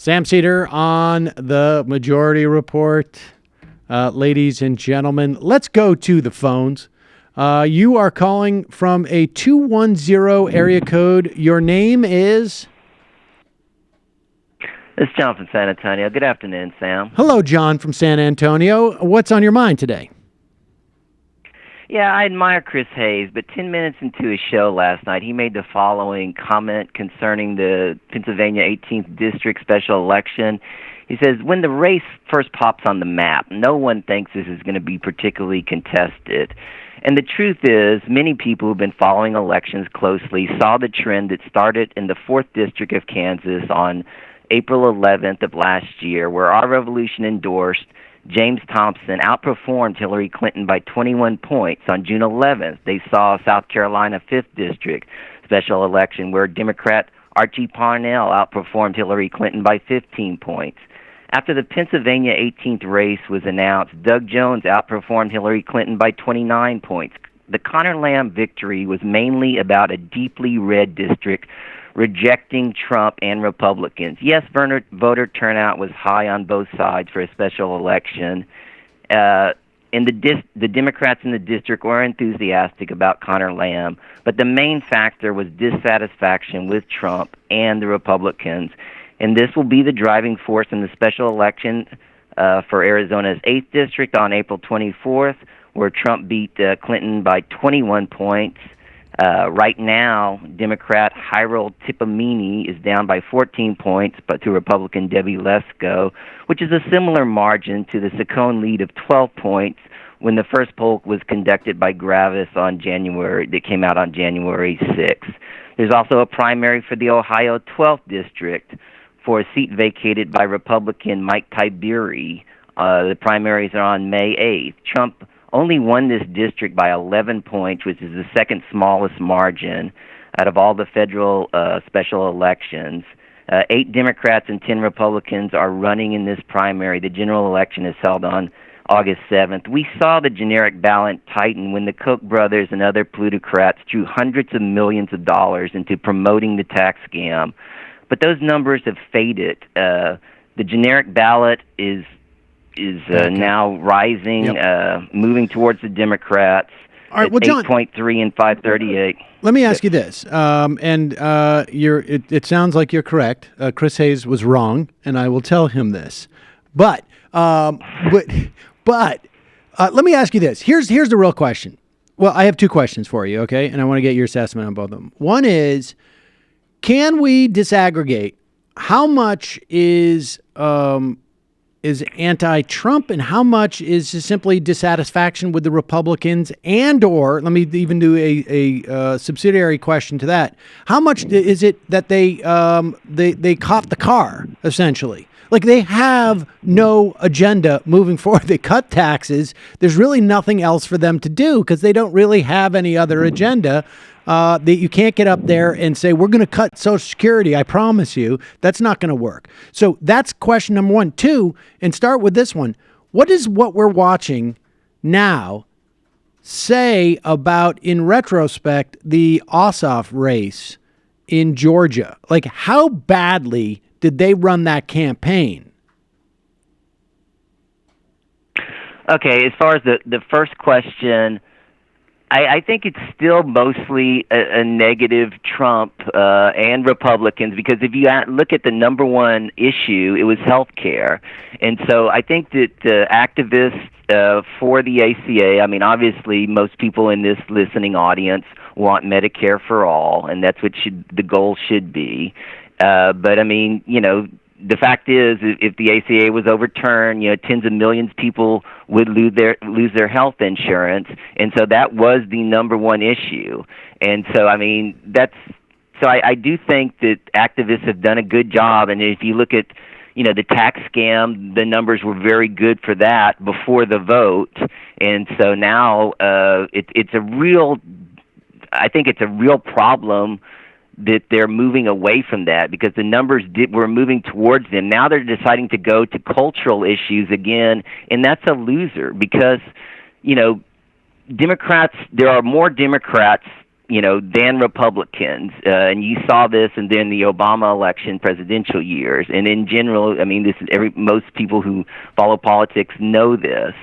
Sam Seder on the Majority Report. Ladies and gentlemen, let's go to the phones. You are calling from a 210 area code. Your name is? It's John from San Antonio. Good afternoon, Sam. Hello, John from San Antonio. What's on your mind today? Yeah, I admire Chris Hayes, but 10 minutes into his show last night, he made the following comment concerning the Pennsylvania 18th District special election. He says, when the race first pops on the map, no one thinks this is going to be particularly contested. And the truth is, many people who've been following elections closely saw the trend that started in the 4th District of Kansas on April 11th of last year, where Our Revolution endorsed James Thompson outperformed Hillary Clinton by 21 points. On June 11th, they saw South Carolina 5th District special election where Democrat Archie Parnell outperformed Hillary Clinton by 15 points. After the Pennsylvania 18th race was announced, Doug Jones outperformed Hillary Clinton by 29 points. The Conor Lamb victory was mainly about a deeply red district rejecting Trump and Republicans. Yes, voter turnout was high on both sides for a special election. And the Democrats in the district were enthusiastic about Conor Lamb, but the main factor was dissatisfaction with Trump and the Republicans. And this will be the driving force in the special election for Arizona's 8th district on April 24th, where Trump beat Clinton by 21 points. Right now, Democrat Harold Tipamini is down by 14 points, but to Republican Debbie Lesko, which is a similar margin to the Saccone lead of 12 points when the first poll was conducted by Gravis that came out on January 6th. There's also a primary for the Ohio 12th district for a seat vacated by Republican Mike Tiberi. The primaries are on May 8th. Trump only won this district by 11 points, which is the second smallest margin out of all the federal special elections. 8 Democrats and 10 Republicans are running in this primary. The general election is held on August 7th. We saw the generic ballot tighten when the Koch brothers and other plutocrats threw hundreds of millions of dollars into promoting the tax scam. But those numbers have faded. The generic ballot is now rising, moving towards the Democrats. All right, well, John, 8.3 and 538. Let me ask you this, it sounds like you're correct. Chris Hayes was wrong, and I will tell him this. But let me ask you this. Here's the real question. Well, I have 2 questions for you, okay? And I want to get your assessment on both of them. One is, can we disaggregate how much is anti-Trump and how much is simply dissatisfaction with the Republicans, and or let me even do a subsidiary question to that. How much is it that they caught the car, essentially? Like, they have no agenda moving forward. They cut taxes. There's really nothing else for them to do because they don't really have any other agenda. That you can't get up there and say, we're going to cut Social Security, I promise you. That's not going to work. So that's question number 1. 2, and start with this one. What does what we're watching now say about, in retrospect, the Ossoff race in Georgia? Like, how badly did they run that campaign? Okay, as far as the first question, I think it's still mostly a negative Trump and Republicans, because if you look at the number one issue, it was health care. And so I think that activists for the ACA, I mean, obviously most people in this listening audience want Medicare for all, and that's what the goal should be. But I mean, the fact is, if the ACA was overturned, tens of millions of people would lose their health insurance, and so that was the number one issue. And so, I mean, I do think that activists have done a good job. And if you look at, the tax scam, the numbers were very good for that before the vote. And so now it's a real problem that they're moving away from that, because the numbers were moving towards them. Now they're deciding to go to cultural issues again, and that's a loser because, Democrats, there are more Democrats than Republicans. And you saw this in then the Obama election presidential years. And in general, I mean, this is most people who follow politics know this.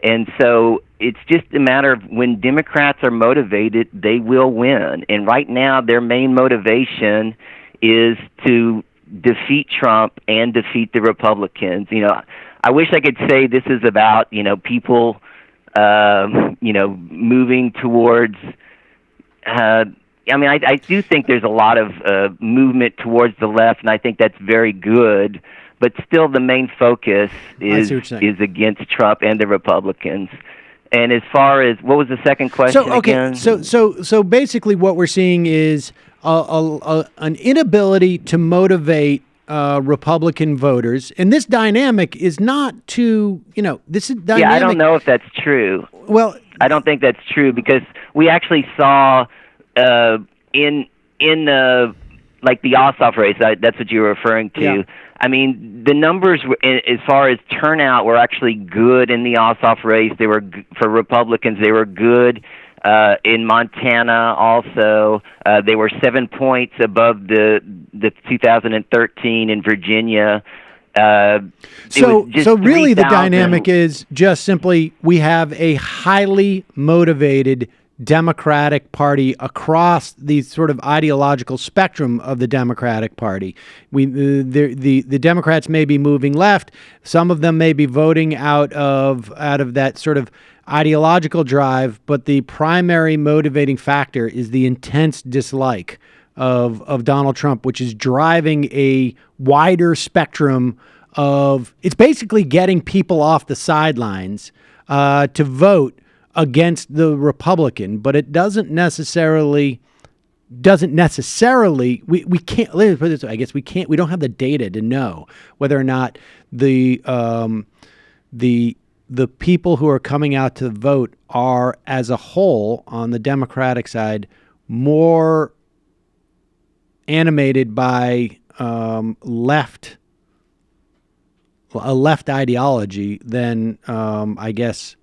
And so it's just a matter of when Democrats are motivated, they will win. And right now, their main motivation is to defeat Trump and defeat the Republicans. I wish I could say this is about, people, moving towards, I do think there's a lot of movement towards the left, and I think that's very good. But still, the main focus is against Trump and the Republicans. And as far as what was the second question again? So basically, what we're seeing is an inability to motivate Republican voters, and this dynamic is not too. This is dynamic. Yeah, I don't know if that's true. Well, I don't think that's true because we actually saw in like the Ossoff race. That's what you were referring to. Yeah. I mean, the numbers as far as turnout were actually good in the Ossoff race. They were for Republicans. They were good in Montana. Also, they were 7 points above the 2013 in Virginia. So really, the dynamic is just simply we have a highly motivated Democratic Party across the sort of ideological spectrum of the Democratic Party. The Democrats may be moving left. Some of them may be voting out of that sort of ideological drive, but the primary motivating factor is the intense dislike of Donald Trump, which is driving a wider spectrum of, it's basically getting people off the sidelines to vote against the Republican, but it doesn't necessarily we can't, let me put it this way, I guess we don't have the data to know whether or not the people who are coming out to vote are, as a whole, on the Democratic side, more animated by a left ideology than I guess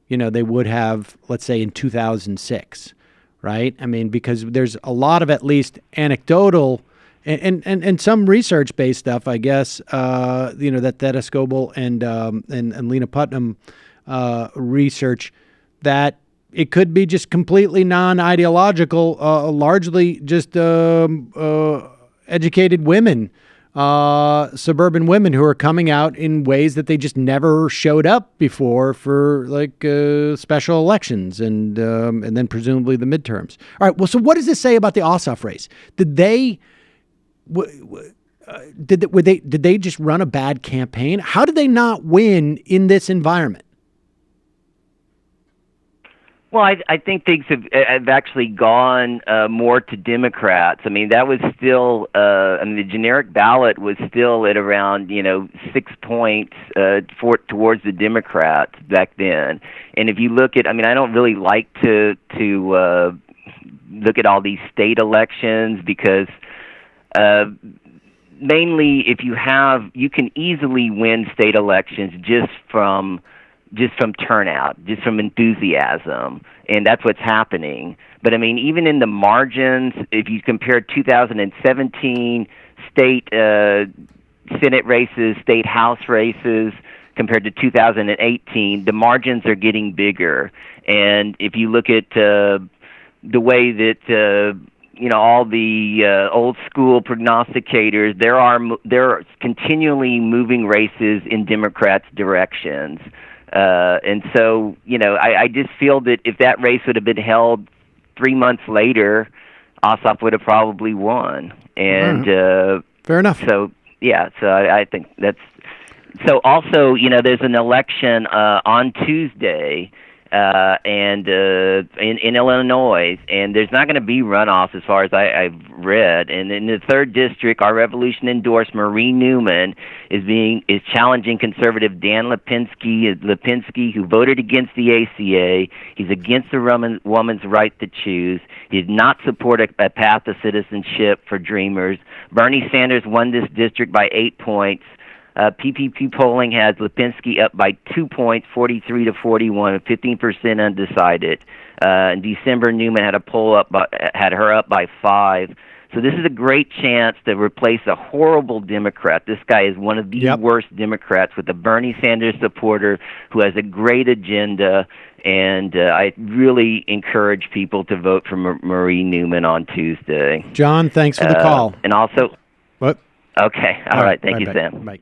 they would have, let's say, in 2006, right? I mean, because there's a lot of at least anecdotal and some research-based stuff, I guess, that Escobal and Lena Putnam research, that it could be just completely non-ideological, largely just educated women, suburban women who are coming out in ways that they just never showed up before for special elections and then presumably the midterms. All right. Well, so what does this say about the Ossoff race? Did they just run a bad campaign? How did they not win in this environment? Well, I think things have actually gone more to Democrats. I mean, that was still, the generic ballot was still at around, 6 points towards the Democrats back then. And if you look at, I don't really like to look at all these state elections because mainly if you can easily win state elections just from turnout, just from enthusiasm, and that's what's happening. But even in the margins, if you compare 2017 state Senate races, state House races, compared to 2018, the margins are getting bigger. And if you look at the way that all the old school prognosticators, there are continually moving races in Democrats' directions. And so, I just feel that if that race would have been held 3 months later, Ossoff would have probably won. And fair enough. So, yeah, so I think that's so. Also, there's an election on Tuesday. In Illinois, and there's not going to be runoffs as far as I've read. And in the 3rd district, our Revolution endorsed Marie Newman is challenging conservative Dan Lipinski, who voted against the ACA. He's against the woman's right to choose. He did not support a path to citizenship for Dreamers. Bernie Sanders won this district by 8 points. PPP polling has Lipinski up by 2 points, 43 to 41, 15% undecided. In December, Newman had her up by 5. So this is a great chance to replace a horrible Democrat. This guy is one of the worst Democrats, with a Bernie Sanders supporter who has a great agenda. And I really encourage people to vote for Marie Newman on Tuesday. John, thanks for the call. And also, what? Okay. All right. Thank you, back. Sam. Bye.